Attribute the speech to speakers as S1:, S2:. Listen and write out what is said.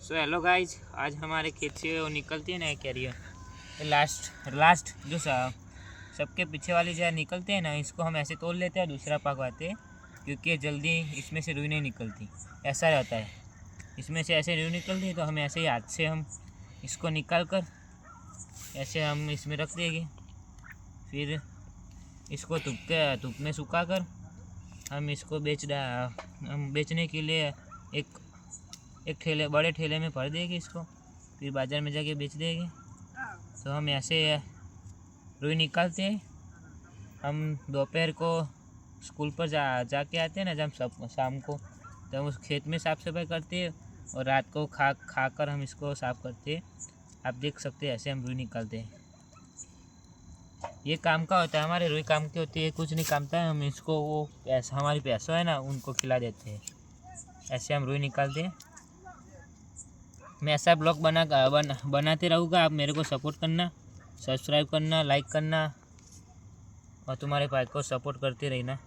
S1: So hello guys, आज हमारे खेत से वो निकलती है ना कैरियर लास्ट जो सबके पीछे वाली जो निकलते हैं ना, इसको हम ऐसे तोड़ लेते हैं, दूसरा पकवाते हैं क्योंकि जल्दी इसमें से रुई नहीं निकलती। ऐसा रहता है, इसमें से ऐसे रुई निकलती है तो हम ऐसे ही हाथ से हम इसको निकाल कर ऐसे हम इसमें रख देंगे। फिर इसको धूप में सुखा कर हम इसको बेचने के लिए एक बड़े ठेले में भर देंगे इसको, फिर बाज़ार में जाके बेच देंगे। तो हम ऐसे रुई निकालते हैं। हम दोपहर को स्कूल पर जाके आते हैं ना, जब शाम को, तो हम उस खेत में साफ़ सफाई करते हैं और रात को खा कर हम इसको साफ़ करते हैं। आप देख सकते हैं ऐसे हम रुई निकालते हैं। ये काम का होता है, हमारे रुई काम की होती है, कुछ नहीं काम का है। हम इसको वो हमारी पैसा है ना, उनको खिला देते हैं। ऐसे हम रुई निकालते हैं। मैं ऐसा ब्लॉग बनाते रहूँगा। आप मेरे को सपोर्ट करना, सब्सक्राइब करना, लाइक करना और तुम्हारे भाई को सपोर्ट करते रहना।